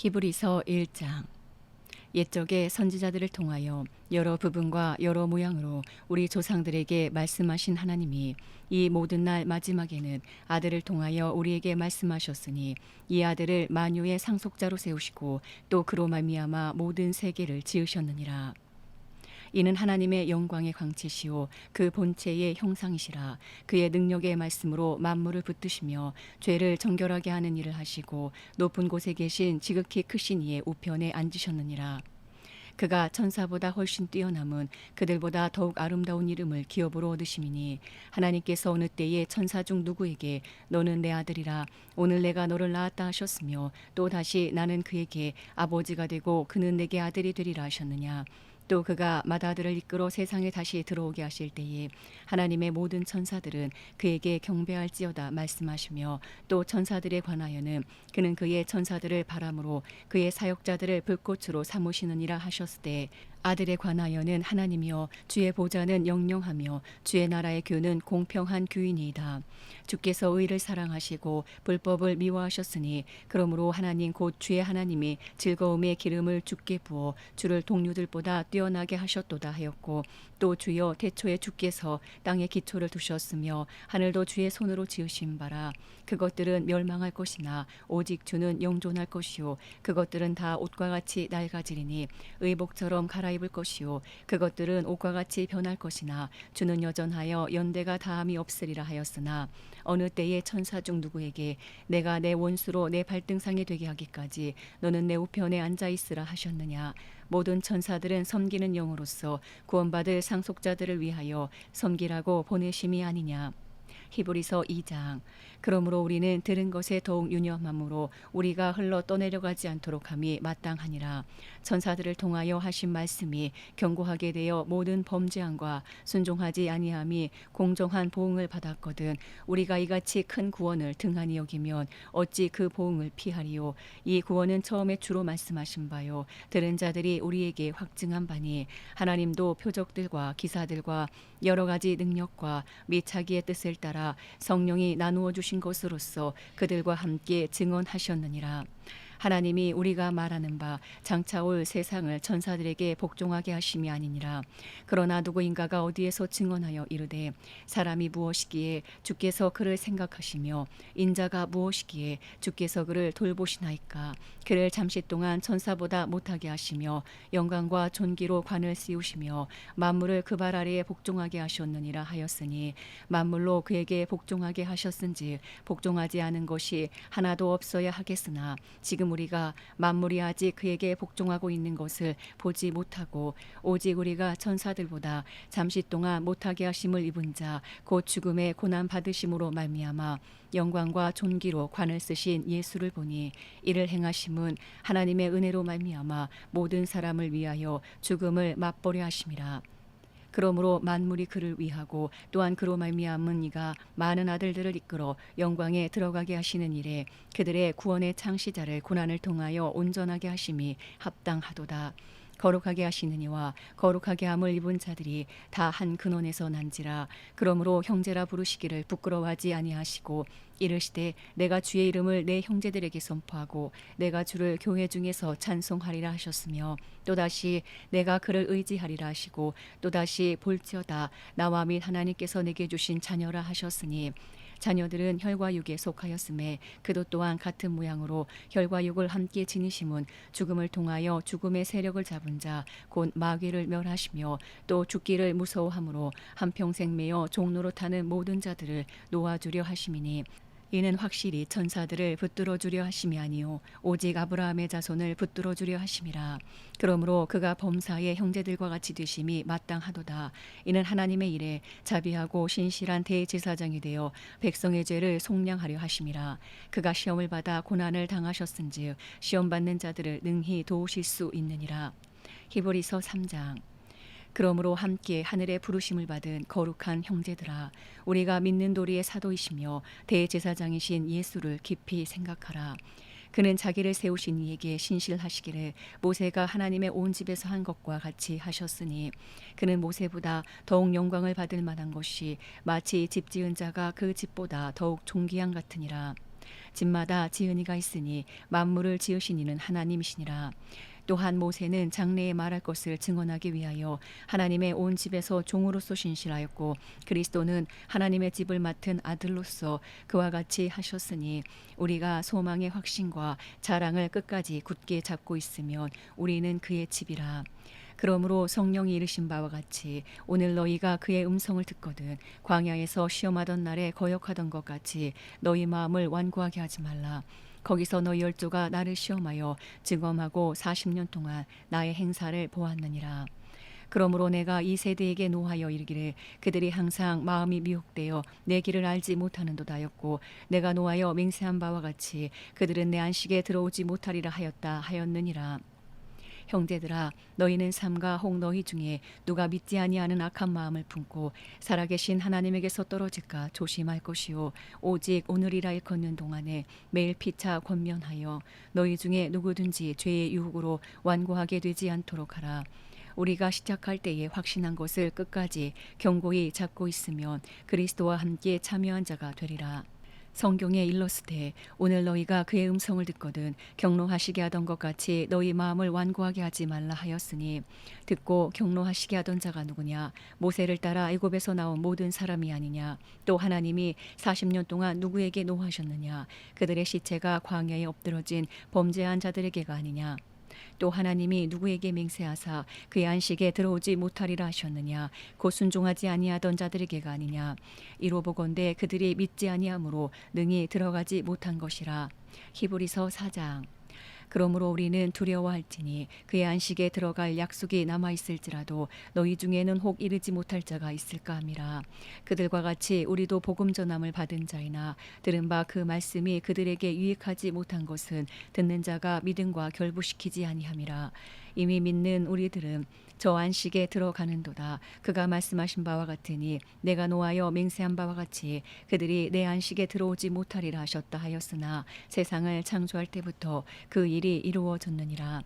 히브리서 1장. 옛적의 선지자들을 통하여 여러 부분과 여러 모양으로 우리 조상들에게 말씀하신 하나님이 이 모든 날 마지막에는 아들을 통하여 우리에게 말씀하셨으니 이 아들을 만유의 상속자로 세우시고 또 그로 말미암아 모든 세계를 지으셨느니라. 이는 하나님의 영광의 광채시요 그 본체의 형상이시라. 그의 능력의 말씀으로 만물을 붙드시며 죄를 정결하게 하는 일을 하시고 높은 곳에 계신 지극히 크신 이의 우편에 앉으셨느니라. 그가 천사보다 훨씬 뛰어남은 그들보다 더욱 아름다운 이름을 기업으로 얻으심이니 하나님께서 어느 때에 천사 중 누구에게 너는 내 아들이라 오늘 내가 너를 낳았다 하셨으며 또 다시 나는 그에게 아버지가 되고 그는 내게 아들이 되리라 하셨느냐. 또 그가 맏아들을 이끌어 세상에 다시 들어오게 하실 때에 하나님의 모든 천사들은 그에게 경배할지어다 말씀하시며 또 천사들에 관하여는 그는 그의 천사들을 바람으로 그의 사역자들을 불꽃으로 삼으시느니라 하셨을 때 아들에 관하여는 하나님이여 주의 보좌는 영영하며 주의 나라의 규는 공평한 규이니이다. 주께서 의를 사랑하시고 불법을 미워하셨으니 그러므로 하나님 곧 주의 하나님이 즐거움의 기름을 주께 부어 주를 동료들보다 뛰어나게 하셨도다 하였고 또 주여 태초에 주께서 땅에 기초를 두셨으며 하늘도 주의 손으로 지으신 바라. 그것들은 멸망할 것이나 오직 주는 영존할 것이요 그것들은 다 옷과 같이 낡아지리니 의복처럼 갈아입을 것이요 그것들은 옷과 같이 변할 것이나 주는 여전하여 연대가 다함이 없으리라 하였으나 어느 때에 천사 중 누구에게 내가 내 원수로 내 발등상이 되게 하기까지 너는 내 우편에 앉아 있으라 하셨느냐. 모든 천사들은 섬기는 영으로서 구원받을 상속자들을 위하여 섬기라고 보내심이 아니냐. 히브리서 2장. 그러므로 우리는 들은 것에 더욱 유념함으로 우리가 흘러 떠내려가지 않도록 함이 마땅하니라. 천사들을 통하여 하신 말씀이 견고하게 되어 모든 범죄함과 순종하지 아니함이 공정한 보응을 받았거든 우리가 이같이 큰 구원을 등한히 여기면 어찌 그 보응을 피하리요. 이 구원은 처음에 주로 말씀하신 바요 들은 자들이 우리에게 확증한 바니 하나님도 표적들과 기사들과 여러 가지 능력과 및 자기의 뜻을 따라 성령이 나누어 주신 것으로서 그들과 함께 증언하셨느니라. 하나님이 우리가 말하는 바 장차 올 세상을 천사들에게 복종하게 하심이 아니니라. 그러나 누구인가가 어디에서 증언하여 이르되 사람이 무엇이기에 주께서 그를 생각하시며 인자가 무엇이기에 주께서 그를 돌보시나이까. 그를 잠시 동안 천사보다 못하게 하시며 영광과 존귀로 관을 씌우시며 만물을 그 발 아래에 복종하게 하셨느니라 하였으니 만물로 그에게 복종하게 하셨은지 복종하지 않은 것이 하나도 없어야 하겠으나 지금 우리가 만물이 아직 그에게 복종하고 있는 것을 보지 못하고 오직 우리가 천사들보다 잠시 동안 못하게 하심을 입은 자 곧 죽음의 고난 받으심으로 말미암아 영광과 존귀로 관을 쓰신 예수를 보니 이를 행하심은 하나님의 은혜로 말미암아 모든 사람을 위하여 죽음을 맛보려 하심이라. 그러므로 만물이 그를 위하고 또한 그로 말미암은 이가 많은 아들들을 이끌어 영광에 들어가게 하시는 일에 그들의 구원의 창시자를 고난을 통하여 온전하게 하심이 합당하도다. 거룩하게 하시는 이와 거룩하게 함을 입은 자들이 다 한 근원에서 난지라. 그러므로 형제라 부르시기를 부끄러워하지 아니하시고 이르시되 내가 주의 이름을 내 형제들에게 선포하고 내가 주를 교회 중에서 찬송하리라 하셨으며 또다시 내가 그를 의지하리라 하시고 또다시 볼지어다 나와 및 하나님께서 내게 주신 자녀라 하셨으니 자녀들은 혈과 육에 속하였음에 그도 또한 같은 모양으로 혈과 육을 함께 지니심은 죽음을 통하여 죽음의 세력을 잡은 자 곧 마귀를 멸하시며 또 죽기를 무서워함으로 한평생 매어 종노릇하는 모든 자들을 놓아주려 하심이니 이는 확실히 천사들을 붙들어 주려 하심이 아니요 오직 아브라함의 자손을 붙들어 주려 하심이라. 그러므로 그가 범사의 형제들과 같이 되심이 마땅하도다. 이는 하나님의 일에 자비하고 신실한 대제사장이 되어 백성의 죄를 속량하려 하심이라. 그가 시험을 받아 고난을 당하셨은즉 시험 받는 자들을 능히 도우실 수 있느니라. 히브리서 3장. 그러므로 함께 하늘의 부르심을 받은 거룩한 형제들아 우리가 믿는 도리의 사도이시며 대제사장이신 예수를 깊이 생각하라. 그는 자기를 세우신 이에게 신실하시기를 모세가 하나님의 온 집에서 한 것과 같이 하셨으니 그는 모세보다 더욱 영광을 받을 만한 것이 마치 집 지은 자가 그 집보다 더욱 존귀한 같으니라. 집마다 지은 이가 있으니 만물을 지으신 이는 하나님이시니라. 또한 모세는 장래에 말할 것을 증언하기 위하여 하나님의 온 집에서 종으로서 신실하였고 그리스도는 하나님의 집을 맡은 아들로서 그와 같이 하셨으니 우리가 소망의 확신과 자랑을 끝까지 굳게 잡고 있으면 우리는 그의 집이라. 그러므로 성령이 이르신 바와 같이 오늘 너희가 그의 음성을 듣거든 광야에서 시험하던 날에 거역하던 것 같이 너희 마음을 완고하게 하지 말라. 거기서 너희 열조가 나를 시험하여 증언하고 40년 동안 나의 행사를 보았느니라. 그러므로 내가 이 세대에게 노하여 이르기를 그들이 항상 마음이 미혹되어 내 길을 알지 못하는도다 하였고 내가 노하여 맹세한 바와 같이 그들은 내 안식에 들어오지 못하리라 하였다 하였느니라. 형제들아 너희는 삼가 혹 너희 중에 누가 믿지 아니하는 악한 마음을 품고 살아계신 하나님에게서 떨어질까 조심할 것이요 오직 오늘이라 일컫는 동안에 매일 피차 권면하여 너희 중에 누구든지 죄의 유혹으로 완고하게 되지 않도록 하라. 우리가 시작할 때에 확신한 것을 끝까지 견고히 잡고 있으면 그리스도와 함께 참여한 자가 되리라. 성경에 일렀으되 오늘 너희가 그의 음성을 듣거든 경노하시게 하던 것 같이 너희 마음을 완고하게 하지 말라 하였으니 듣고 경노하시게 하던 자가 누구냐? 모세를 따라 애굽에서 나온 모든 사람이 아니냐? 또 하나님이 40년 동안 누구에게 노하셨느냐? 그들의 시체가 광야에 엎드러진 범죄한 자들에게가 아니냐? 또 하나님이 누구에게 맹세하사 그의 안식에 들어오지 못하리라 하셨느냐? 곧 순종하지 아니하던 자들에게가 아니냐? 이로 보건대 그들이 믿지 아니하므로 능히 들어가지 못한 것이라. 히브리서 4장. 그러므로 우리는 두려워할지니 그의 안식에 들어갈 약속이 남아있을지라도 너희 중에는 혹 이르지 못할 자가 있을까 함이라. 그들과 같이 우리도 복음 전함을 받은 자이나 들은 바 그 말씀이 그들에게 유익하지 못한 것은 듣는 자가 믿음과 결부시키지 아니함이라. 이미 믿는 우리들은 저 안식에 들어가는도다. 그가 말씀하신 바와 같으니 내가 노하여 맹세한 바와 같이 그들이 내 안식에 들어오지 못하리라 하셨다 하였으나 세상을 창조할 때부터 그 일이 이루어졌느니라.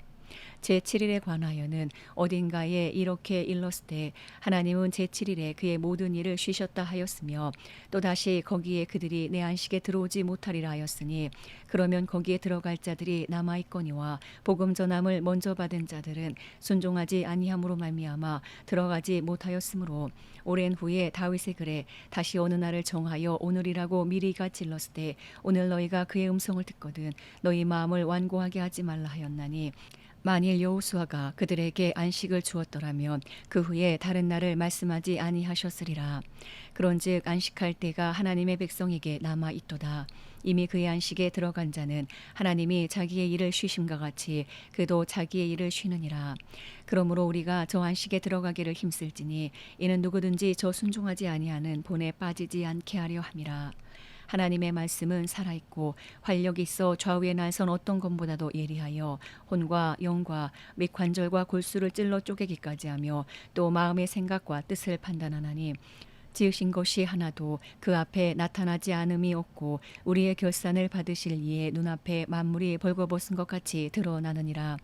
제7일에 관하여는 어딘가에 이렇게 일렀으되 하나님은 제7일에 그의 모든 일을 쉬셨다 하였으며 또다시 거기에 그들이 내 안식에 들어오지 못하리라 하였으니 그러면 거기에 들어갈 자들이 남아있거니와 복음 전함을 먼저 받은 자들은 순종하지 아니함으로 말미암아 들어가지 못하였으므로 오랜 후에 다윗의 글에 다시 어느 날을 정하여 오늘이라고 미리가 찔렀으되 오늘 너희가 그의 음성을 듣거든 너희 마음을 완고하게 하지 말라 하였나니 만일 여호수아가 그들에게 안식을 주었더라면 그 후에 다른 날을 말씀하지 아니하셨으리라. 그런즉 안식할 때가 하나님의 백성에게 남아 있도다. 이미 그의 안식에 들어간 자는 하나님이 자기의 일을 쉬심과 같이 그도 자기의 일을 쉬느니라. 그러므로 우리가 저 안식에 들어가기를 힘쓸지니 이는 누구든지 저 순종하지 아니하는 본에 빠지지 않게 하려 함이라. 하나님의 말씀은 살아있고 활력이 있어 좌우의 날선 어떤 것보다도 예리하여 혼과 영과 및 관절과 골수를 찔러 쪼개기까지 하며 또 마음의 생각과 뜻을 판단하나니 지으신 것이 하나도 그 앞에 나타나지 않음이 없고 우리의 결산을 받으실 이의 눈앞에 만물이 벌거벗은 것 같이 드러나느니라.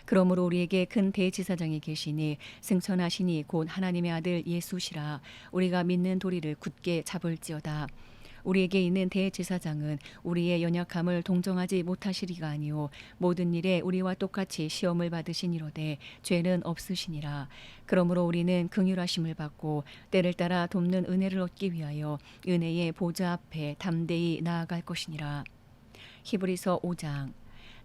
그러므로 우리에게 큰 대지사장이 계시니 승천하시니 곧 하나님의 아들 예수시라. 우리가 믿는 도리를 굳게 잡을지어다. 우리에게 있는 대제사장은 우리의 연약함을 동정하지 못하시리가 아니요 모든 일에 우리와 똑같이 시험을 받으시니로되 죄는 없으시니라. 그러므로 우리는 긍휼하심을 받고 때를 따라 돕는 은혜를 얻기 위하여 은혜의 보좌 앞에 담대히 나아갈 것이니라. 히브리서 5장.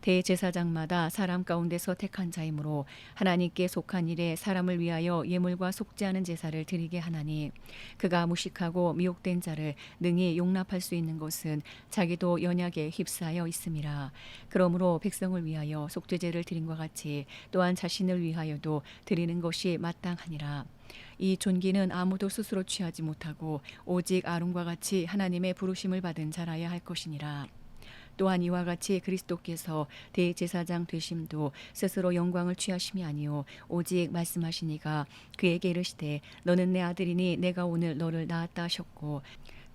대제사장마다 사람 가운데서 택한 자이므로 하나님께 속한 일에 사람을 위하여 예물과 속지 않은 제사를 드리게 하나니 그가 무식하고 미혹된 자를 능히 용납할 수 있는 것은 자기도 연약에 휩싸여 있음이라. 그러므로 백성을 위하여 속죄제를 드린과 같이 또한 자신을 위하여도 드리는 것이 마땅하니라. 이 존귀는 아무도 스스로 취하지 못하고 오직 아론과 같이 하나님의 부르심을 받은 자라야 할 것이니라. 또한 이와 같이 그리스도께서 대제사장 되심도 스스로 영광을 취하심이 아니요 오직 말씀하시니가 그에게 이르시되 너는 내 아들이니 내가 오늘 너를 낳았다 하셨고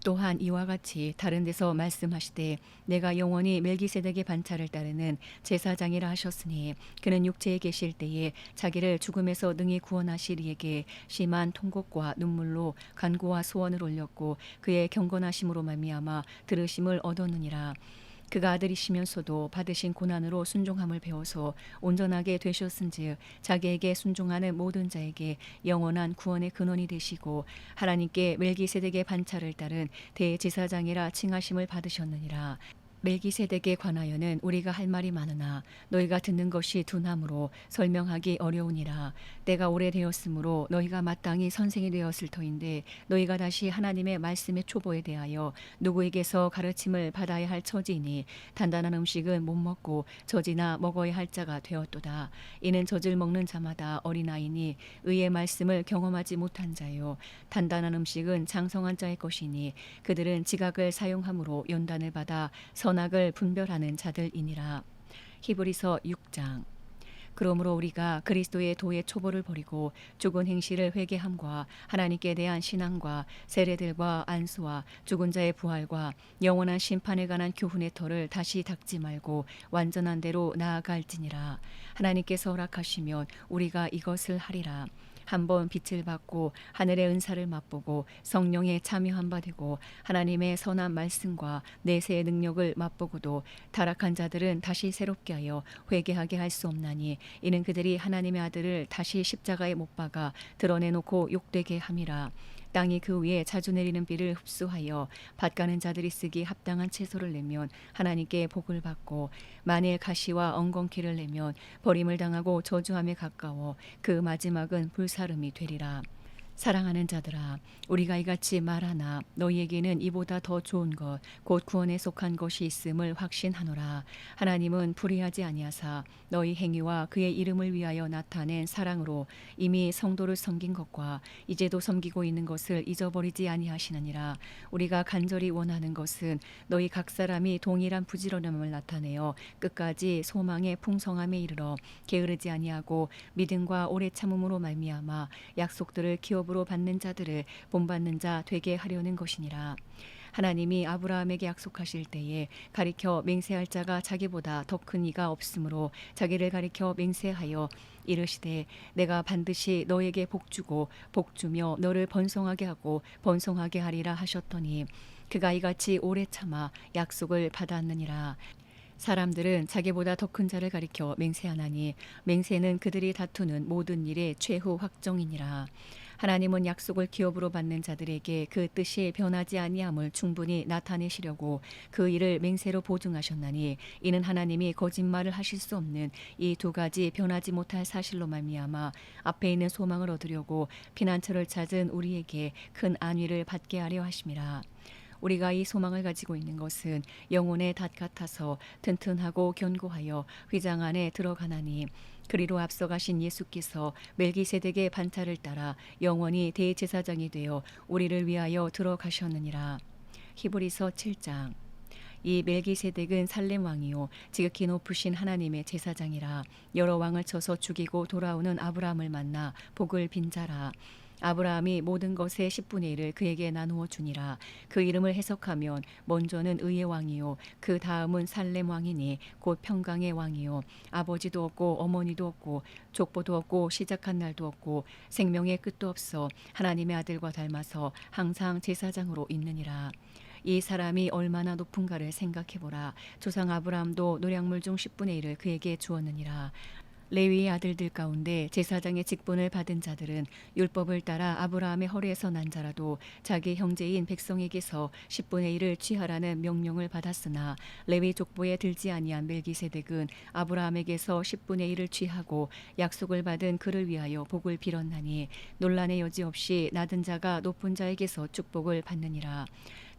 또한 이와 같이 다른 데서 말씀하시되 내가 영원히 멜기세덱의 반차를 따르는 제사장이라 하셨으니 그는 육체에 계실 때에 자기를 죽음에서 능히 구원하실 이에게 심한 통곡과 눈물로 간구와 소원을 올렸고 그의 경건하심으로 말미암아 들으심을 얻었느니라. 그가 아들이시면서도 받으신 고난으로 순종함을 배워서 온전하게 되셨은즉 자기에게 순종하는 모든 자에게 영원한 구원의 근원이 되시고 하나님께 멜기세덱의 반차를 따른 대제사장이라 칭하심을 받으셨느니라. 멜기세덱에 관하여는 우리가 할 말이 많으나 너희가 듣는 것이 둔함으로 설명하기 어려우니라. 때가 오래되었으므로 너희가 마땅히 선생이 되었을 터인데 너희가 다시 하나님의 말씀의 초보에 대하여 누구에게서 가르침을 받아야 할 처지이니 단단한 음식은 못 먹고 젖이나 먹어야 할 자가 되었도다. 이는 젖을 먹는 자마다 어린아이니 의의 말씀을 경험하지 못한 자요. 단단한 음식은 장성한 자의 것이니 그들은 지각을 사용함으로 연단을 받아 선악을 분별하는 자들이니라. 히브리서 6장. 그러므로 우리가 그리스도의 도의 초보를 버리고 죽은 행실을 회개함과 하나님께 대한 신앙과 세례들과 안수와 죽은 자의 부활과 영원한 심판에 관한 교훈의 터를 다시 닦지 말고 완전한 대로 나아갈지니라. 하나님께서 허락하시면 우리가 이것을 하리라. 한번 빛을 받고 하늘의 은사를 맛보고 성령에 참여한 바 되고 하나님의 선한 말씀과 내세의 능력을 맛보고도 타락한 자들은 다시 새롭게 하여 회개하게 할 수 없나니 이는 그들이 하나님의 아들을 다시 십자가에 못 박아 드러내놓고 욕되게 함이라. 땅이 그 위에 자주 내리는 비를 흡수하여 밭 가는 자들이 쓰기 합당한 채소를 내면 하나님께 복을 받고 만일 가시와 엉겅퀴를 내면 버림을 당하고 저주함에 가까워 그 마지막은 불사름이 되리라. 사랑하는 자들아, 우리가 이같이 말하나 너희에게는 이보다 더 좋은 것 곧 구원에 속한 것이 있음을 확신하노라. 하나님은 불의하지 아니하사 너희 행위와 그의 이름을 위하여 나타낸 사랑으로 이미 성도를 섬긴 것과 이제도 섬기고 있는 것을 잊어버리지 아니하시느니라. 우리가 간절히 원하는 것은 너희 각 사람이 동일한 부지런함을 나타내어 끝까지 소망의 풍성함에 이르러 게으르지 아니하고 믿음과 오래 참음으로 말미암아 약속들을 기업으로 받는 자들을 본받는 자 되게 하려는 것이니라. 하나님이 아브라함에게 약속하실 때에 가리켜 맹세할 자가 자기보다 더 큰 이가 없으므로 자기를 가리켜 맹세하여 이르시되 내가 반드시 너에게 복주고 복주며 너를 번성하게 하고 번성하게 하리라 하셨더니 그가 이같이 오래 참아 약속을 받았느니라. 사람들은 자기보다 더 큰 자를 가리켜 맹세하나니 맹세는 그들이 다투는 모든 일의 최후 확정이니라. 하나님은 약속을 기업으로 받는 자들에게 그 뜻이 변하지 아니함을 충분히 나타내시려고 그 일을 맹세로 보증하셨나니 이는 하나님이 거짓말을 하실 수 없는 이 두 가지 변하지 못할 사실로 말미암아 앞에 있는 소망을 얻으려고 피난처를 찾은 우리에게 큰 안위를 받게 하려 하심이라. 우리가 이 소망을 가지고 있는 것은 영혼의 닷 같아서 튼튼하고 견고하여 휘장 안에 들어가나니 그리로 앞서가신 예수께서 멜기세덱의 반차를 따라 영원히 대제사장이 되어 우리를 위하여 들어가셨느니라. 히브리서 7장. 이 멜기세덱은 살렘 왕이요 지극히 높으신 하나님의 제사장이라. 여러 왕을 쳐서 죽이고 돌아오는 아브라함을 만나 복을 빈 자라. 아브라함이 모든 것의 10분의 1을 그에게 나누어 주니라. 그 이름을 해석하면 먼저는 의의 왕이요 그 다음은 살렘 왕이니 곧 평강의 왕이요 아버지도 없고 어머니도 없고 족보도 없고 시작한 날도 없고 생명의 끝도 없어 하나님의 아들과 닮아서 항상 제사장으로 있느니라. 이 사람이 얼마나 높은가를 생각해보라. 조상 아브라함도 노량물 중 10분의 1을 그에게 주었느니라. 레위의 아들들 가운데 제사장의 직분을 받은 자들은 율법을 따라 아브라함의 허리에서 난 자라도 자기 형제인 백성에게서 10분의 1을 취하라는 명령을 받았으나 레위 족보에 들지 아니한 멜기세덱은 아브라함에게서 10분의 1을 취하고 약속을 받은 그를 위하여 복을 빌었나니 논란의 여지 없이 낮은 자가 높은 자에게서 축복을 받느니라.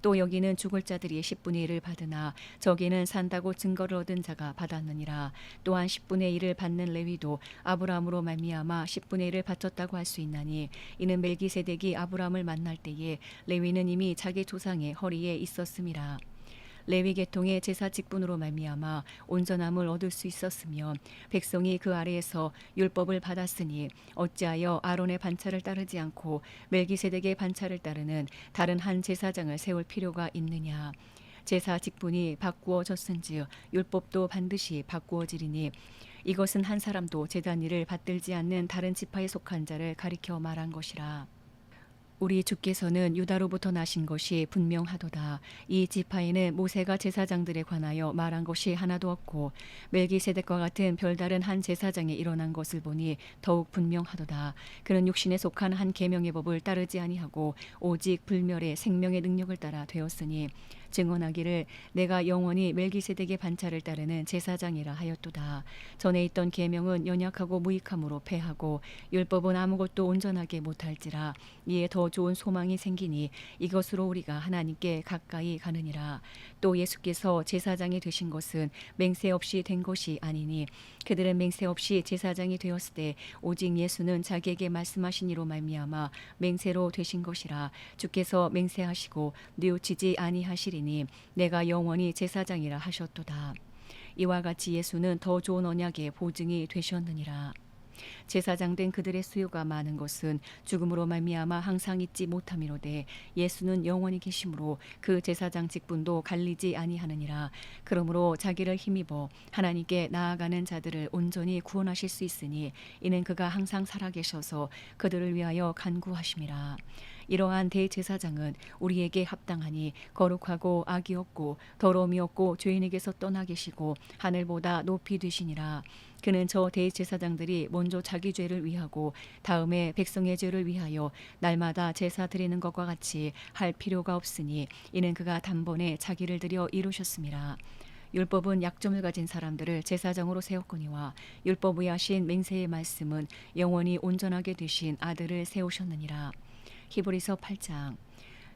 또 여기는 죽을 자들이 10분의 1을 받으나 저기는 산다고 증거를 얻은 자가 받았느니라. 또한 10분의 1을 받는 레위도 아브라함으로 말미암아 10분의 1을 바쳤다고 할 수 있나니 이는 멜기세덱이 아브라함을 만날 때에 레위는 이미 자기 조상의 허리에 있었음이라. 레위 계통의 제사 직분으로 말미암아 온전함을 얻을 수 있었으며 백성이 그 아래에서 율법을 받았으니 어찌하여 아론의 반차를 따르지 않고 멜기세덱의 반차를 따르는 다른 한 제사장을 세울 필요가 있느냐. 제사 직분이 바꾸어졌은즉 율법도 반드시 바꾸어지리니 이것은 한 사람도 제단 일을 받들지 않는 다른 지파에 속한 자를 가리켜 말한 것이라. 우리 주께서는 유다로부터 나신 것이 분명하도다. 이 지파에는 모세가 제사장들에 관하여 말한 것이 하나도 없고 멜기세덱과 같은 별다른 한 제사장이 일어난 것을 보니 더욱 분명하도다. 그는 육신에 속한 한 계명의 법을 따르지 아니하고 오직 불멸의 생명의 능력을 따라 되었으니 증언하기를 내가 영원히 멜기세덱의 반차를 따르는 제사장이라 하였도다. 전에 있던 계명은 연약하고 무익함으로 패하고 율법은 아무것도 온전하게 못할지라. 이에 더 좋은 소망이 생기니 이것으로 우리가 하나님께 가까이 가느니라. 또 예수께서 제사장이 되신 것은 맹세 없이 된 것이 아니니 그들은 맹세 없이 제사장이 되었을 때 오직 예수는 자기에게 말씀하신 이로 말미암아 맹세로 되신 것이라. 주께서 맹세하시고 뉘우치지 아니하시리니 내가 영원히 제사장이라 하셨도다. 이와 같이 예수는 더 좋은 언약의 보증이 되셨느니라. 제사장 된 그들의 수요가 많은 것은 죽음으로 말미암아 항상 잊지 못함이로되 예수는 영원히 계심으로 그 제사장 직분도 갈리지 아니하느니라. 그러므로 자기를 힘입어 하나님께 나아가는 자들을 온전히 구원하실 수 있으니 이는 그가 항상 살아계셔서 그들을 위하여 간구하심이라. 이러한 대제사장은 우리에게 합당하니 거룩하고 악이 없고 더러움이 없고 죄인에게서 떠나 계시고 하늘보다 높이 되시니라. 그는 저 대제사장들이 먼저 자기 죄를 위하고 다음에 백성의 죄를 위하여 날마다 제사 드리는 것과 같이 할 필요가 없으니 이는 그가 단번에 자기를 들여 이루셨음이라. 율법은 약점을 가진 사람들을 제사장으로 세웠거니와 율법 위에 하신 맹세의 말씀은 영원히 온전하게 되신 아들을 세우셨느니라. 히브리서 8장.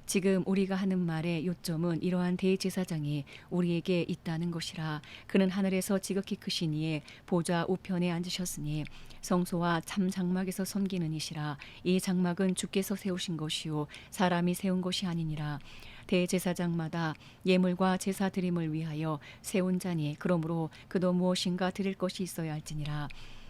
지금 우리가 하는 말의 요점은 이러한 대제사장이 우리에게 있다는 것이라. 그는 하늘에서 지극히 크신 이의 보좌 우편에 앉으셨으니 성소와 참 장막에서 섬기는 이시라. 이 장막은 주께서 세우신 것이요 사람이 세운 것이 아니니라. 대제사장마다 예물과 제사 드림을 위하여 세운 자니 그러므로 그도 무엇인가 드릴 것이 있어야 할지니라.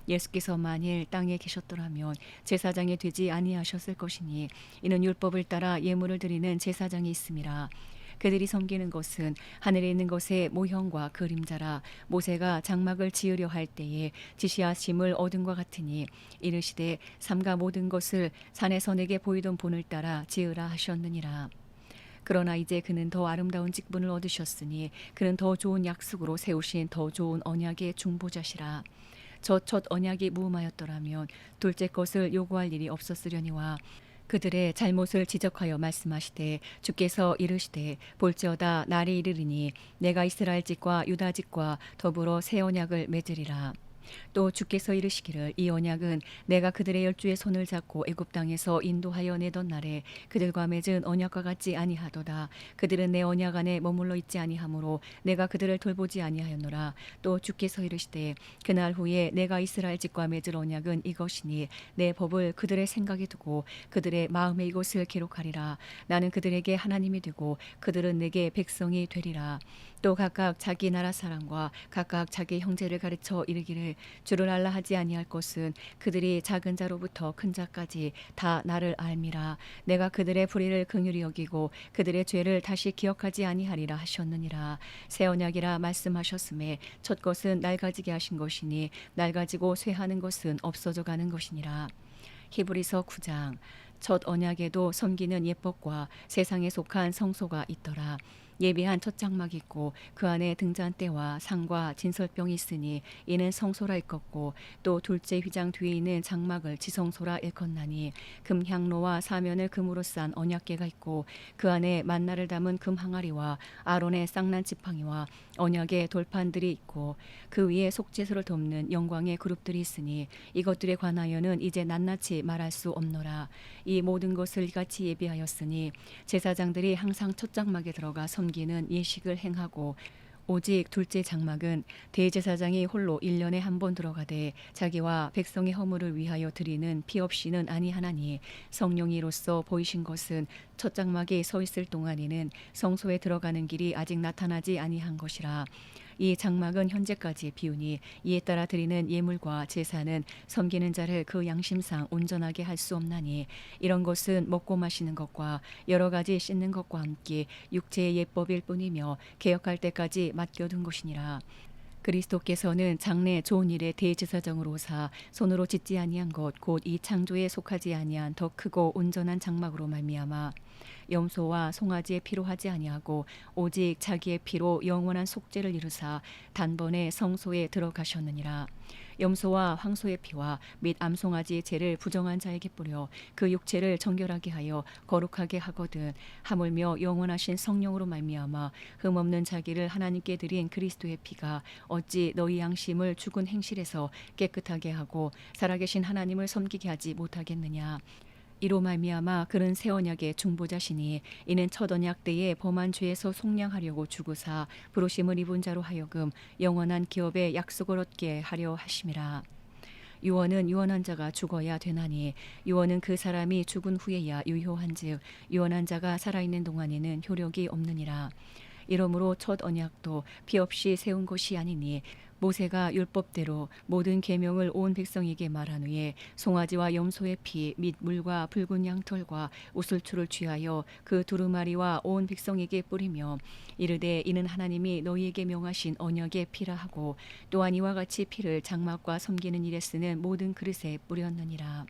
예수께서 만일 땅에 계셨더라면 제사장이 되지 아니하셨을 것이니 이는 율법을 따라 예물을 드리는 제사장이 있음이라. 그들이 섬기는 것은 하늘에 있는 것의 모형과 그림자라. 모세가 장막을 지으려 할 때에 지시하심을 얻은과 같으니 이르시되 삼가 모든 것을 산에서 내게 보이던 본을 따라 지으라 하셨느니라. 그러나 이제 그는 더 아름다운 직분을 얻으셨으니 그는 더 좋은 약속으로 세우신 더 좋은 언약의 중보자시라. 저 첫 언약이 무음하였더라면 둘째 것을 요구할 일이 없었으려니와 그들의 잘못을 지적하여 말씀하시되 주께서 이르시되 볼지어다 날이 이르리니 내가 이스라엘 집과 유다 집과 더불어 새 언약을 맺으리라. 또 주께서 이르시기를 이 언약은 내가 그들의 열주의 손을 잡고 애굽 땅에서 인도하여 내던 날에 그들과 맺은 언약과 같지 아니하도다. 그들은 내 언약 안에 머물러 있지 아니하므로 내가 그들을 돌보지 아니하였노라. 또 주께서 이르시되 그날 후에 내가 이스라엘 집과 맺을 언약은 이것이니 내 법을 그들의 생각에 두고 그들의 마음에 이것을 기록하리라. 나는 그들에게 하나님이 되고 그들은 내게 백성이 되리라. 또 각각 자기 나라 사람과 각각 자기 형제를 가르쳐 이르기를 주를 알라 하지 아니할 것은 그들이 작은 자로부터 큰 자까지 다 나를 알미라. 내가 그들의 불의를 긍휼히 여기고 그들의 죄를 다시 기억하지 아니하리라 하셨느니라. 새 언약이라 말씀하셨음에 첫 것은 낡아지게 하신 것이니 낡아지고 쇠하는 것은 없어져 가는 것이니라. 히브리서 9장. 첫 언약에도 섬기는 예법과 세상에 속한 성소가 있더라. 예비한 첫 장막이 있고 그 안에 등잔대와 상과 진설병이 있으니 이는 성소라 일컫고 또 둘째 휘장 뒤에 있는 장막을 지성소라 일컫나니 금향로와 사면을 금으로 싼 언약궤가 있고 그 안에 만나를 담은 금 항아리와 아론의 쌍난 지팡이와 언약의 돌판들이 있고 그 위에 속죄소를 돕는 영광의 그룹들이 있으니 이것들에 관하여는 이제 낱낱이 말할 수 없노라. 이 모든 것을 이같이 예비하였으니 제사장들이 항상 첫 장막에 들어가 섬기는 예식을 행하고 오직 둘째 장막은 대제사장이 홀로 1년에 한 번 들어가되 자기와 백성의 허물을 위하여 드리는 피 없이는 아니하나니 성령이 이로써 보이신 것은 첫 장막에 서 있을 동안에는 성소에 들어가는 길이 아직 나타나지 아니한 것이라. 이 장막은 현재까지 비우니 이에 따라 드리는 예물과 제사는 섬기는 자를 그 양심상 온전하게 할 수 없나니 이런 것은 먹고 마시는 것과 여러 가지 씻는 것과 함께 육체의 예법일 뿐이며 개혁할 때까지 맡겨둔 것이니라. 그리스도께서는 장래 좋은 일의 대제사장으로 오사 손으로 짓지 아니한 것 곧 이 창조에 속하지 아니한 더 크고 온전한 장막으로 말미암아 염소와 송아지의 피로 하지 아니하고 오직 자기의 피로 영원한 속죄를 이루사 단번에 성소에 들어가셨느니라. 염소와 황소의 피와 및 암송아지의 죄를 부정한 자에게 뿌려 그 육체를 정결하게 하여 거룩하게 하거든 하물며 영원하신 성령으로 말미암아 흠없는 자기를 하나님께 드린 그리스도의 피가 어찌 너희 양심을 죽은 행실에서 깨끗하게 하고 살아계신 하나님을 섬기게 하지 못하겠느냐. 이로 말미암아 그는 새 언약의 중보자시니 이는 첫 언약 때에 범한 죄에서 속량하려고 죽으사 부르심을 입은 자로 하여금 영원한 기업의 약속을 얻게 하려 하심이라. 유언은 유언한 자가 죽어야 되나니 유언은 그 사람이 죽은 후에야 유효한즉 유언한 자가 살아있는 동안에는 효력이 없느니라. 이러므로 첫 언약도 피 없이 세운 것이 아니니 모세가 율법대로 모든 계명을 온 백성에게 말한 후에 송아지와 염소의 피 및 물과 붉은 양털과 우슬초를 취하여 그 두루마리와 온 백성에게 뿌리며 이르되 이는 하나님이 너희에게 명하신 언약의 피라 하고 또한 이와 같이 피를 장막과 섬기는 일에 쓰는 모든 그릇에 뿌렸느니라.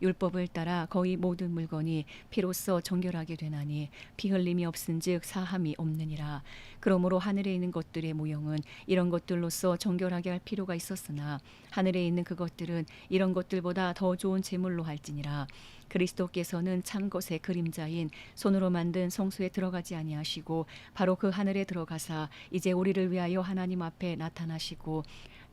율법을 따라 거의 모든 물건이 피로써 정결하게 되나니 피 흘림이 없은즉 사함이 없느니라. 그러므로 하늘에 있는 것들의 모형은 이런 것들로서 정결하게 할 필요가 있었으나 하늘에 있는 그것들은 이런 것들보다 더 좋은 제물로 할지니라. 그리스도께서는 참 것의 그림자인 손으로 만든 성소에 들어가지 아니하시고 바로 그 하늘에 들어가사 이제 우리를 위하여 하나님 앞에 나타나시고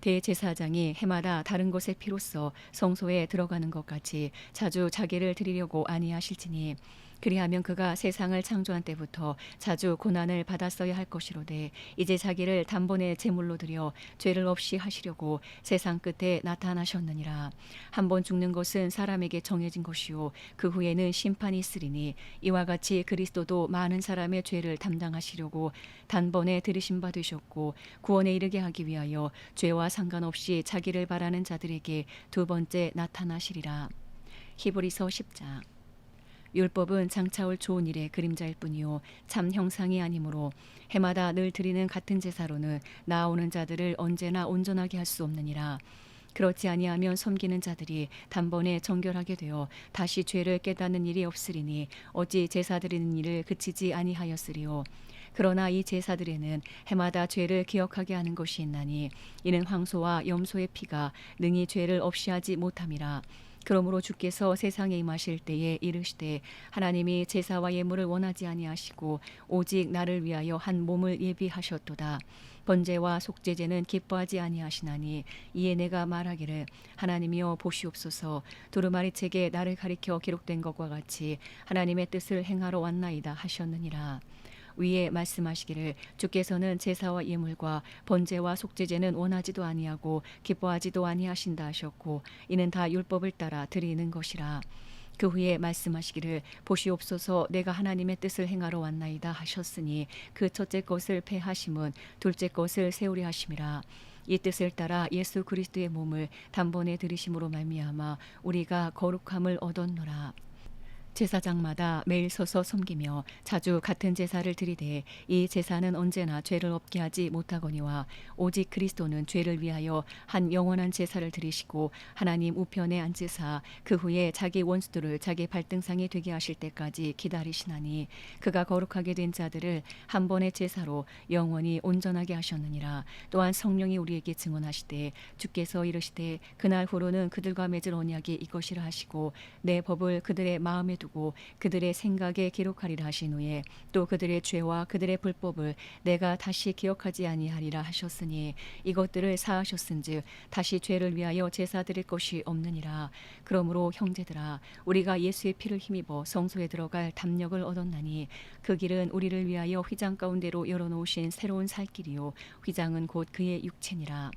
대제사장이 해마다 다른 것의 피로써 성소에 들어가는 것 같이 자주 자기를 드리려고 아니하실지니 그리하면 그가 세상을 창조한 때부터 자주 고난을 받았어야 할 것이로되 이제 자기를 단번에 제물로 드려 죄를 없이 하시려고 세상 끝에 나타나셨느니라. 한 번 죽는 것은 사람에게 정해진 것이요 그 후에는 심판이 있으리니 이와 같이 그리스도도 많은 사람의 죄를 담당하시려고 단번에 들이심 받으셨고 구원에 이르게 하기 위하여 죄와 상관없이 자기를 바라는 자들에게 두 번째 나타나시리라. 히브리서 10장. 율법은 장차올 좋은 일의 그림자일 뿐이요 참 형상이 아니므로 해마다 늘 드리는 같은 제사로는 나아오는 자들을 언제나 온전하게 할 수 없느니라. 그렇지 아니하면 섬기는 자들이 단번에 정결하게 되어 다시 죄를 깨닫는 일이 없으리니 어찌 제사 드리는 일을 그치지 아니하였으리요. 그러나 이 제사들에는 해마다 죄를 기억하게 하는 것이 있나니 이는 황소와 염소의 피가 능히 죄를 없이 하지 못함이라. 그러므로 주께서 세상에 임하실 때에 이르시되 하나님이 제사와 예물을 원하지 아니하시고 오직 나를 위하여 한 몸을 예비하셨도다. 번제와 속죄제는 기뻐하지 아니하시나니 이에 내가 말하기를 하나님이여 보시옵소서 두루마리 책에 나를 가리켜 기록된 것과 같이 하나님의 뜻을 행하러 왔나이다 하셨느니라. 위에 말씀하시기를 주께서는 제사와 예물과 번제와 속죄제는 원하지도 아니하고 기뻐하지도 아니하신다 하셨고 이는 다 율법을 따라 드리는 것이라. 그 후에 말씀하시기를 보시옵소서 내가 하나님의 뜻을 행하러 왔나이다 하셨으니 그 첫째 것을 폐하심은 둘째 것을 세우려 하심이라. 이 뜻을 따라 예수 그리스도의 몸을 단번에 들이심으로 말미암아 우리가 거룩함을 얻었노라. 제사장마다 매일 서서 섬기며 자주 같은 제사를 드리되 이 제사는 언제나 죄를 없게 하지 못하거니와 오직 그리스도는 죄를 위하여 한 영원한 제사를 드리시고 하나님 우편에 앉으사 그 후에 자기 원수들을 자기 발등상이 되게 하실 때까지 기다리시나니 그가 거룩하게 된 자들을 한 번의 제사로 영원히 온전하게 하셨느니라. 또한 성령이 우리에게 증언하시되 주께서 이르시되 그날 후로는 그들과 맺을 언약이 이것이라 하시고 내 법을 그들의 마음에 두고 그들의 생각에 기록하리라 하신 후에 또 그들의 죄와 그들의 불법을 내가 다시 기억하지 아니하리라 하셨으니 이것들을 사하셨은즉 다시 죄를 위하여 제사 드릴 것이 없느니라. 그러므로 형제들아 우리가 예수의 피를 힘입어 성소에 들어갈 담력을 얻었나니 그 길은 우리를 위하여 휘장 가운데로 열어놓으신 새로운 살 길이요 휘장은 곧 그의 육체니라.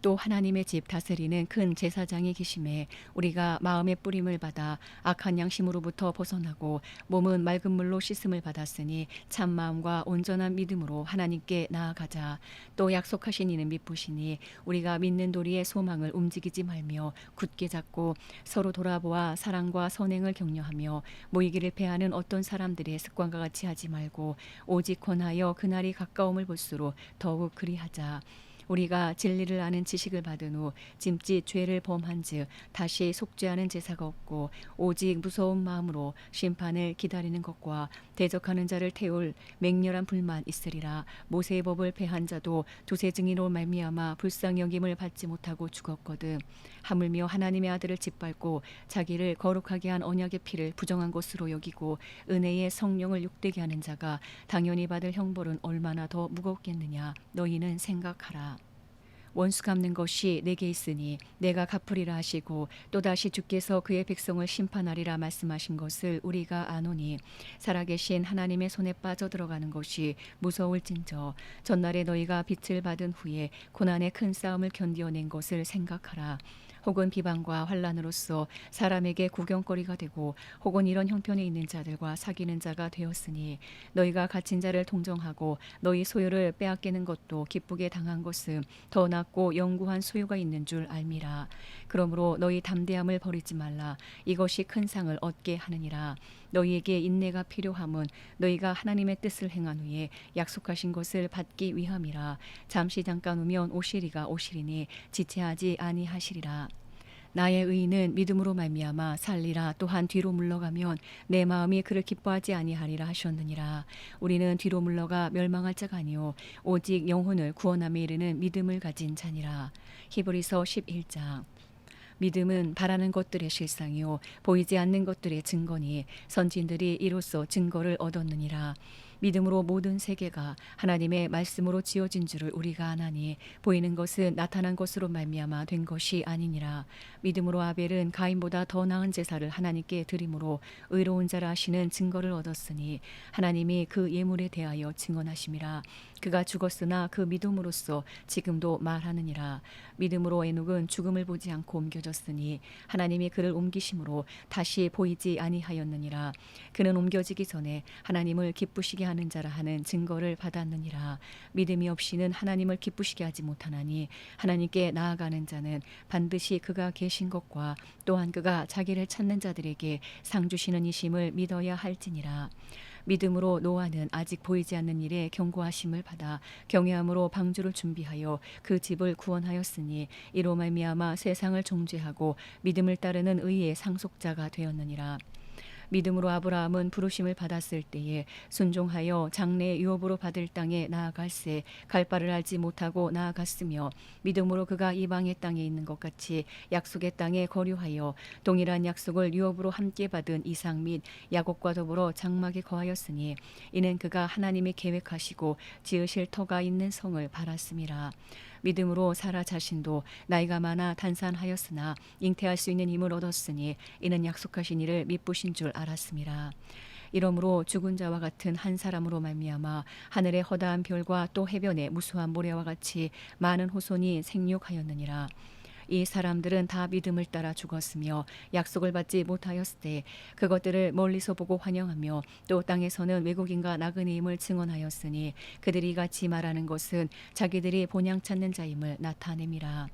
또 하나님의 집 다스리는 큰 제사장이 계심에 우리가 마음의 뿌림을 받아 악한 양심으로부터 벗어나고 몸은 맑은 물로 씻음을 받았으니 참 마음과 온전한 믿음으로 하나님께 나아가자. 또 약속하신 이는 미쁘시니 우리가 믿는 도리의 소망을 움직이지 말며 굳게 잡고 서로 돌아보아 사랑과 선행을 격려하며 모이기를 패하는 어떤 사람들의 습관과 같이 하지 말고 오직 권하여 그날이 가까움을 볼수록 더욱 그리하자. 우리가 진리를 아는 지식을 받은 후 짐짓 죄를 범한즉 다시 속죄하는 제사가 없고 오직 무서운 마음으로 심판을 기다리는 것과 대적하는 자를 태울 맹렬한 불만 있으리라. 모세의 법을 패한 자도 두세 증인으로 말미암아 불쌍히 여김을 받지 못하고 죽었거든. 하물며 하나님의 아들을 짓밟고 자기를 거룩하게 한 언약의 피를 부정한 것으로 여기고 은혜의 성령을 욕되게 하는 자가 당연히 받을 형벌은 얼마나 더 무겁겠느냐. 너희는 생각하라. 원수 갚는 것이 내게 있으니 내가 갚으리라 하시고 또다시 주께서 그의 백성을 심판하리라 말씀하신 것을 우리가 아노니 살아계신 하나님의 손에 빠져들어가는 것이 무서울진저 전날에 너희가 빛을 받은 후에 고난의 큰 싸움을 견디어낸 것을 생각하라. 혹은 비방과 환란으로서 사람에게 구경거리가 되고 혹은 이런 형편에 있는 자들과 사귀는 자가 되었으니 너희가 갇힌 자를 동정하고 너희 소유를 빼앗기는 것도 기쁘게 당한 것은 더 낫고 영구한 소유가 있는 줄 알미라. 그러므로 너희 담대함을 버리지 말라. 이것이 큰 상을 얻게 하느니라. 너희에게 인내가 필요함은 너희가 하나님의 뜻을 행한 후에 약속하신 것을 받기 위함이라. 잠시 잠깐 오면 오시리가 오시리니 지체하지 아니하시리라. 나의 의인은 믿음으로 말미암아 살리라. 또한 뒤로 물러가면 내 마음이 그를 기뻐하지 아니하리라 하셨느니라. 우리는 뒤로 물러가 멸망할 자가 아니요 오직 영혼을 구원함에 이르는 믿음을 가진 자니라. 히브리서 11장. 믿음은 바라는 것들의 실상이요 보이지 않는 것들의 증거니 선진들이 이로써 증거를 얻었느니라. 믿음으로 모든 세계가 하나님의 말씀으로 지어진 줄을 우리가 아나니 보이는 것은 나타난 것으로 말미암아 된 것이 아니니라. 믿음으로 아벨은 가인보다 더 나은 제사를 하나님께 드림으로 의로운 자라 하시는 증거를 얻었으니 하나님이 그 예물에 대하여 증언하심이라. 그가 죽었으나 그 믿음으로써 지금도 말하느니라. 믿음으로 에녹은 죽음을 보지 않고 옮겨졌으니 하나님이 그를 옮기심으로 다시 보이지 아니하였느니라. 그는 옮겨지기 전에 하나님을 기쁘시게 하는 자라 하는 증거를 받았느니라. 믿음이 없이는 하나님을 기쁘시게 하지 못하나니 하나님께 나아가는 자는 반드시 그가 계신 것과 또한 그가 자기를 찾는 자들에게 상 주시는 이심을 믿어야 할지니라. 믿음으로 노아는 아직 보이지 않는 일에 경고하심을 받아 경외함으로 방주를 준비하여 그 집을 구원하였으니 이로 말미암아 세상을 정죄하고 믿음을 따르는 의의 상속자가 되었느니라. 믿음으로 아브라함은 부르심을 받았을 때에 순종하여 장래의 유업으로 받을 땅에 나아갈새 갈 바를 알지 못하고 나아갔으며 믿음으로 그가 이방의 땅에 있는 것 같이 약속의 땅에 거류하여 동일한 약속을 유업으로 함께 받은 이삭 및 야곱과 더불어 장막에 거하였으니 이는 그가 하나님이 계획하시고 지으실 터가 있는 성을 바랐음이라. 믿음으로 사라 자신도 나이가 많아 단산하였으나 잉태할 수 있는 힘을 얻었으니 이는 약속하신 이를 미쁘신 줄 알았음이라. 이러므로 죽은 자와 같은 한 사람으로 말미암아 하늘의 허다한 별과 또 해변의 무수한 모래와 같이 많은 후손이 생육하였느니라. 이 사람들은 다 믿음을 따라 죽었으며 약속을 받지 못하였을 때 그것들을 멀리서 보고 환영하며 또 땅에서는 외국인과 나그네임을 증언하였으니 그들이 같이 말하는 것은 자기들이 본향 찾는 자임을 나타냄이라.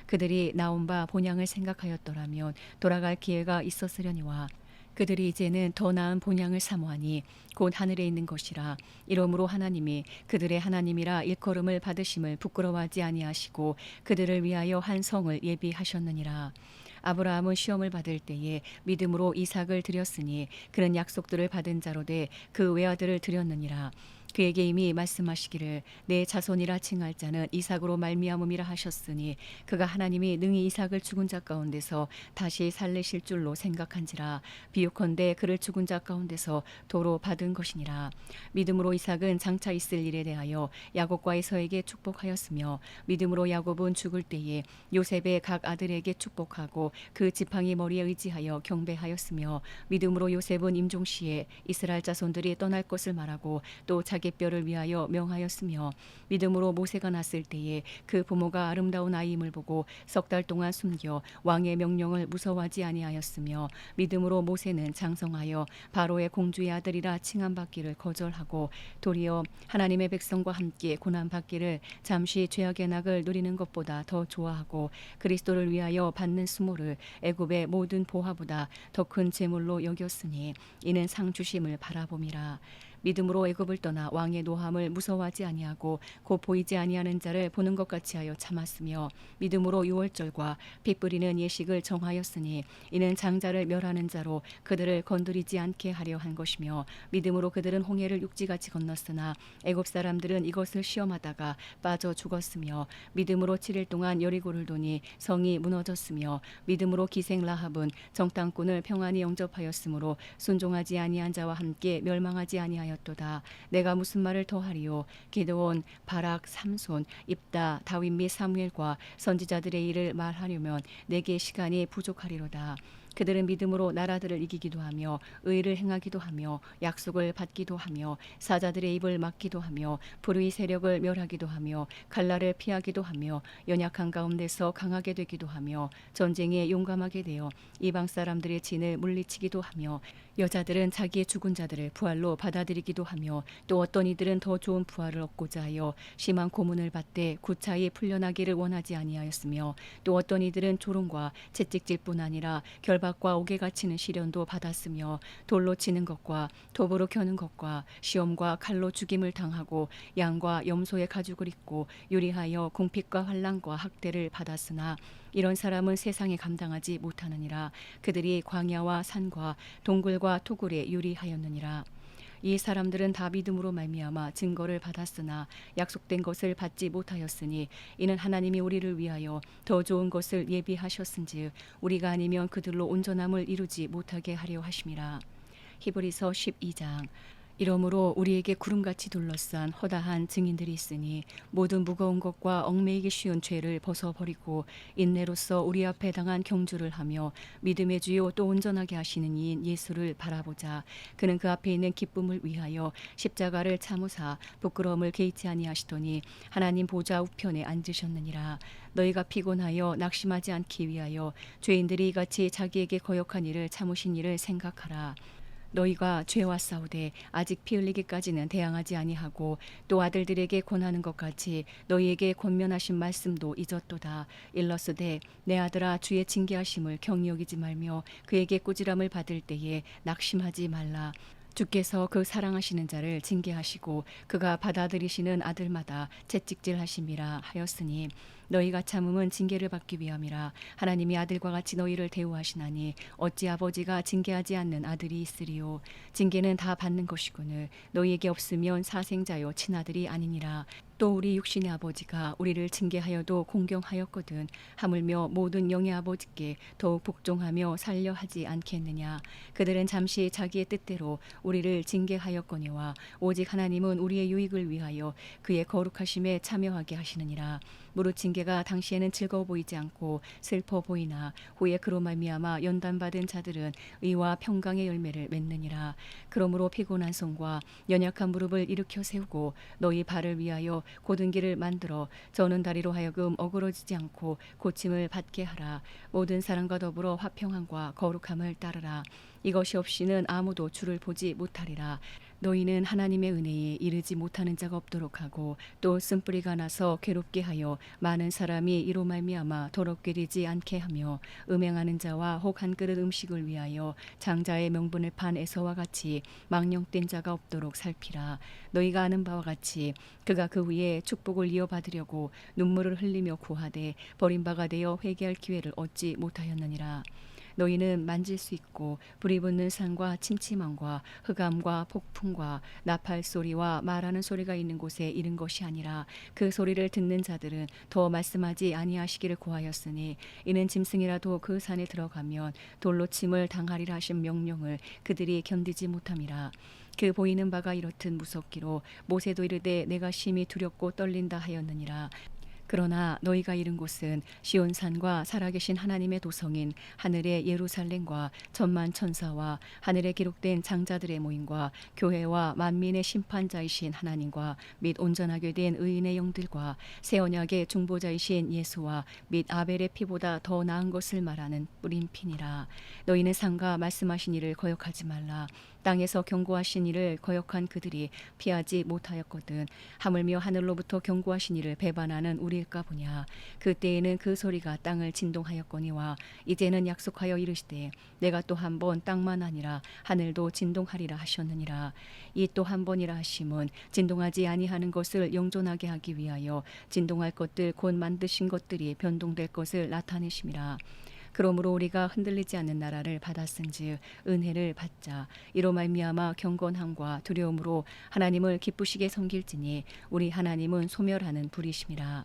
그들이 나온 바 본향을 생각하였더라면 돌아갈 기회가 있었으려니와 그들이 이제는 더 나은 본향을 사모하니 곧 하늘에 있는 것이라. 이러므로 하나님이 그들의 하나님이라 일컬음을 받으심을 부끄러워하지 아니하시고 그들을 위하여 한 성을 예비하셨느니라. 아브라함은 시험을 받을 때에 믿음으로 이삭을 드렸으니 그는 약속들을 받은 자로 돼 그 외아들을 드렸느니라. 그에게 이미 말씀하시기를 내 자손이라 칭할 자는 이삭으로 말미암음이라 하셨으니 그가 하나님이 능히 이삭을 죽은 자 가운데서 다시 살리실 줄로 생각한지라. 비유컨대 그를 죽은 자 가운데서 도로 받은 것이니라. 믿음으로 이삭은 장차 있을 일에 대하여 야곱과 에서에게 축복하였으며 믿음으로 야곱은 죽을 때에 요셉의 각 아들에게 축복하고 그 지팡이 머리에 의지하여 경배하였으며 믿음으로 요셉은 임종시에 이스라엘 자손들이 떠날 것을 말하고 또 자기 뼈를 위하여 명하였으며 믿음으로 모세가 났을 때에 그 부모가 아름다운 아이임을 보고 석 달 동안 숨겨 왕의 명령을 무서워하지 아니하였으며 믿음으로 모세는 장성하여 바로의 공주의 아들이라 칭함받기를 거절하고 도리어 하나님의 백성과 함께 고난받기를 잠시 죄악의 낙을 누리는 것보다 더 좋아하고 그리스도를 위하여 받는 수모를 애굽의 모든 보화보다 더 큰 재물로 여겼으니 이는 상 주심을 바라봄이라. 믿음으로 애굽을 떠나 왕의 노함을 무서워하지 아니하고 곧 보이지 아니하는 자를 보는 것 같이 하여 참았으며 믿음으로 유월절과 피 뿌리는 예식을 정하였으니 이는 장자를 멸하는 자로 그들을 건드리지 않게 하려 한 것이며 믿음으로 그들은 홍해를 육지같이 건넜으나 애굽 사람들은 이것을 시험하다가 빠져 죽었으며 믿음으로 7일 동안 여리고를 도니 성이 무너졌으며 믿음으로 기생 라합은 정탐꾼을 평안히 영접하였으므로 순종하지 아니한 자와 함께 멸망하지 아니하였도다. 내가 무슨 말을 더하리요. 기드온, 바락, 삼손, 입다, 다윗 및 사무엘과 선지자들의 일을 말하려면 내게 시간이 부족하리로다. 그들은 믿음으로 나라들을 이기기도 하며 의를 행하기도 하며 약속을 받기도 하며 사자들의 입을 막기도 하며 불의 세력을 멸하기도 하며 칼날을 피하기도 하며 연약한 가운데서 강하게 되기도 하며 전쟁에 용감하게 되어 이방 사람들의 진을 물리치기도 하며 여자들은 자기의 죽은 자들을 부활로 받아들이기도 하며 또 어떤 이들은 더 좋은 부활을 얻고자 하여 심한 고문을 받되 구차히 풀려나기를 원하지 아니하였으며 또 어떤 이들은 조롱과 채찍질뿐 아니라 결박과 옥에 갇히는 시련도 받았으며 돌로 치는 것과 톱으로 켜는 것과 시험과 칼로 죽임을 당하고 양과 염소의 가죽을 입고 유리하여 궁핍과 환난과 학대를 받았으나 이런 사람은 세상에 감당하지 못하느니라. 그들이 광야와 산과 동굴과 토굴에 유리하였느니라. 이 사람들은 다 믿음으로 말미암아 증거를 받았으나 약속된 것을 받지 못하였으니 이는 하나님이 우리를 위하여 더 좋은 것을 예비하셨은즉 우리가 아니면 그들로 온전함을 이루지 못하게 하려 하심이라. 히브리서 12장. 이러므로 우리에게 구름같이 둘러싼 허다한 증인들이 있으니 모든 무거운 것과 얽매이기 쉬운 죄를 벗어버리고 인내로써 우리 앞에 당한 경주를 하며 믿음의 주요 또 온전하게 하시는 이인 예수를 바라보자. 그는 그 앞에 있는 기쁨을 위하여 십자가를 참으사 부끄러움을 개의치 아니하시더니 하나님 보좌 우편에 앉으셨느니라. 너희가 피곤하여 낙심하지 않기 위하여 죄인들이 이같이 자기에게 거역한 일을 참으신 일을 생각하라. 너희가 죄와 싸우되 아직 피 흘리기까지는 대항하지 아니하고 또 아들들에게 권하는 것 같이 너희에게 권면하신 말씀도 잊었도다. 일러스되 내 아들아 주의 징계하심을 경히 여기지 말며 그에게 꾸지람을 받을 때에 낙심하지 말라. 주께서 그 사랑하시는 자를 징계하시고 그가 받아들이시는 아들마다 채찍질하심이라 하였으니 너희가 참음은 징계를 받기 위함이라. 하나님이 아들과 같이 너희를 대우하시나니 어찌 아버지가 징계하지 않는 아들이 있으리요. 징계는 다 받는 것이거늘 너희에게 없으면 사생자요 친아들이 아니니라. 또 우리 육신의 아버지가 우리를 징계하여도 공경하였거든 하물며 모든 영의 아버지께 더욱 복종하며 살려 하지 않겠느냐. 그들은 잠시 자기의 뜻대로 우리를 징계하였거니와 오직 하나님은 우리의 유익을 위하여 그의 거룩하심에 참여하게 하시느니라. 무릇 징계가 당시에는 즐거워 보이지 않고 슬퍼 보이나 후에 그로 말미암아 연단받은 자들은 의와 평강의 열매를 맺느니라. 그러므로 피곤한 손과 연약한 무릎을 일으켜 세우고 너희 발을 위하여 곧은 길을 만들어 저는 다리로 하여금 어그러지지 않고 고침을 받게 하라. 모든 사람과 더불어 화평함과 거룩함을 따르라. 이것이 없이는 아무도 주를 보지 못하리라. 너희는 하나님의 은혜에 이르지 못하는 자가 없도록 하고 또 쓴뿌리가 나서 괴롭게 하여 많은 사람이 이로 말미암아 더럽게 되지 않게 하며 음행하는 자와 혹 한 그릇 음식을 위하여 장자의 명분을 판 에서와 같이 망령된 자가 없도록 살피라. 너희가 아는 바와 같이 그가 그 후에 축복을 이어받으려고 눈물을 흘리며 구하되 버림바가 되어 회개할 기회를 얻지 못하였느니라. 너희는 만질 수 있고 불이 붙는 산과 침침함과 흑암과 폭풍과 나팔 소리와 말하는 소리가 있는 곳에 이른 것이 아니라 그 소리를 듣는 자들은 더 말씀하지 아니하시기를 고하였으니 이는 짐승이라도 그 산에 들어가면 돌로 침을 당하리라 하신 명령을 그들이 견디지 못함이라. 그 보이는 바가 이렇듯 무섭기로 모세도 이르되 내가 심히 두렵고 떨린다 하였느니라. 그러나 너희가 이른 곳은 시온산과 살아계신 하나님의 도성인 하늘의 예루살렘과 천만 천사와 하늘에 기록된 장자들의 모임과 교회와 만민의 심판자이신 하나님과 및 온전하게 된 의인의 영들과 새 언약의 중보자이신 예수와 및 아벨의 피보다 더 나은 것을 말하는 뿌린 피니라. 너희는 상가 말씀하신 이를 거역하지 말라. 땅에서 경고하신 이를 거역한 그들이 피하지 못하였거든. 하물며 하늘로부터 경고하신 이를 배반하는 우리일까 보냐. 그때에는 그 소리가 땅을 진동하였거니와 이제는 약속하여 이르시되 내가 또 한 번 땅만 아니라 하늘도 진동하리라 하셨느니라. 이 또 한 번이라 하심은 진동하지 아니하는 것을 영존하게 하기 위하여 진동할 것들 곧 만드신 것들이 변동될 것을 나타내심이라. 그러므로 우리가 흔들리지 않는 나라를 받았은즉 은혜를 받자. 이로 말미암아 경건함과 두려움으로 하나님을 기쁘시게 섬길지니 우리 하나님은 소멸하는 불이심이라.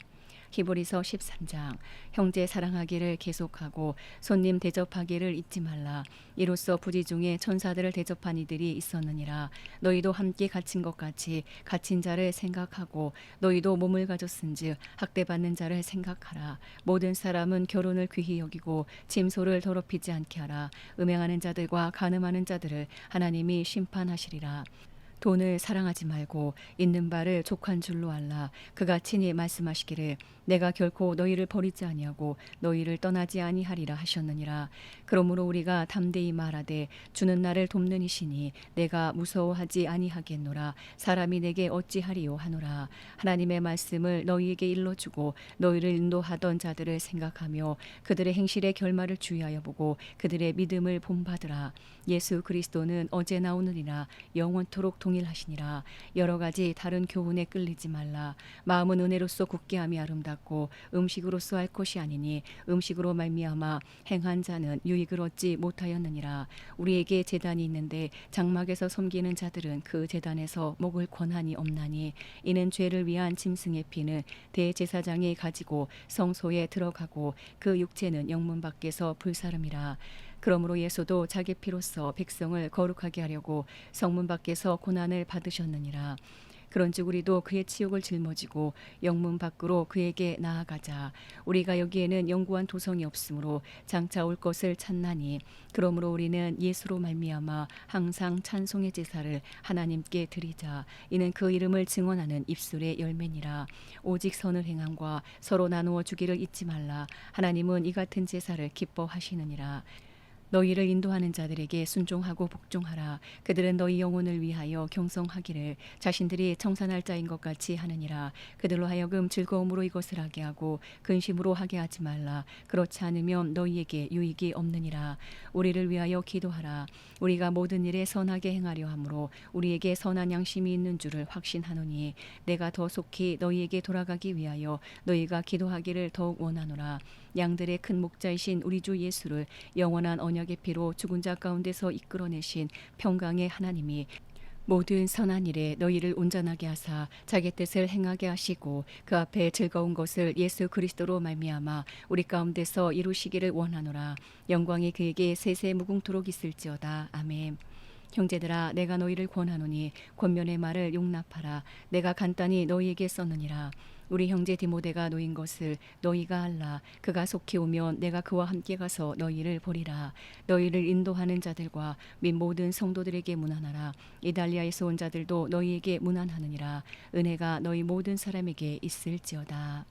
히브리서 13장. 형제 사랑하기를 계속하고 손님 대접하기를 잊지 말라. 이로써 부지 중에 천사들을 대접한 이들이 있었느니라. 너희도 함께 갇힌 것 같이 갇힌 자를 생각하고 너희도 몸을 가졌은즉 학대받는 자를 생각하라. 모든 사람은 결혼을 귀히 여기고 짐소를 더럽히지 않게 하라. 음행하는 자들과 간음하는 자들을 하나님이 심판하시리라. 돈을 사랑하지 말고 있는 바를 족한 줄로 알라. 그가 친히 말씀하시기를 내가 결코 너희를 버리지 아니하고 너희를 떠나지 아니하리라 하셨느니라. 그러므로 우리가 담대히 말하되 주는 나를 돕는 이시니 내가 무서워하지 아니하겠노라. 사람이 내게 어찌하리요 하노라. 하나님의 말씀을 너희에게 일러주고 너희를 인도하던 자들을 생각하며 그들의 행실의 결말을 주의하여 보고 그들의 믿음을 본받으라. 예수 그리스도는 어제나 오늘이나 영원토록 동일하시니라. 여러 가지 다른 교훈에 끌리지 말라. 마음은 은혜로서 굳게 함이 아름답고 음식으로서 할 것이 아니니 음식으로 말미암아 행한 자는 유익을 얻지 못하였느니라. 우리에게 제단이 있는데 장막에서 섬기는 자들은 그 제단에서 먹을 권한이 없나니 이는 죄를 위한 짐승의 피는 대제사장이 가지고 성소에 들어가고 그 육체는 영문 밖에서 불사름이라. 그러므로 예수도 자기 피로써 백성을 거룩하게 하려고 성문 밖에서 고난을 받으셨느니라. 그런즉 우리도 그의 치욕을 짊어지고 영문 밖으로 그에게 나아가자. 우리가 여기에는 영구한 도성이 없으므로 장차 올 것을 찾나니 그러므로 우리는 예수로 말미암아 항상 찬송의 제사를 하나님께 드리자. 이는 그 이름을 증언하는 입술의 열매니라. 오직 선을 행함과 서로 나누어 주기를 잊지 말라. 하나님은 이 같은 제사를 기뻐하시느니라. 너희를 인도하는 자들에게 순종하고 복종하라. 그들은 너희 영혼을 위하여 경성하기를 자신들이 청산할 자인 것 같이 하느니라. 그들로 하여금 즐거움으로 이것을 하게 하고 근심으로 하게 하지 말라. 그렇지 않으면 너희에게 유익이 없느니라. 우리를 위하여 기도하라. 우리가 모든 일에 선하게 행하려 함으로 우리에게 선한 양심이 있는 줄을 확신하노니 내가 더 속히 너희에게 돌아가기 위하여 너희가 기도하기를 더욱 원하노라. 양들의 큰 목자이신 우리 주 예수를 영원한 언약의 피로 죽은 자 가운데서 이끌어내신 평강의 하나님이 모든 선한 일에 너희를 온전하게 하사 자기 뜻을 행하게 하시고 그 앞에 즐거운 것을 예수 그리스도로 말미암아 우리 가운데서 이루시기를 원하노라. 영광이 그에게 세세 무궁토록 있을지어다. 아멘. 형제들아 내가 너희를 권하노니 권면의 말을 용납하라. 내가 간단히 너희에게 썼느니라. 우리 형제 디모데가 놓인 것을 너희가 알라. 그가 속히 오면 내가 그와 함께 가서 너희를 보리라. 너희를 인도하는 자들과 및 모든 성도들에게 문안하라. 이달리아에서 온 자들도 너희에게 문안하느니라. 은혜가 너희 모든 사람에게 있을지어다.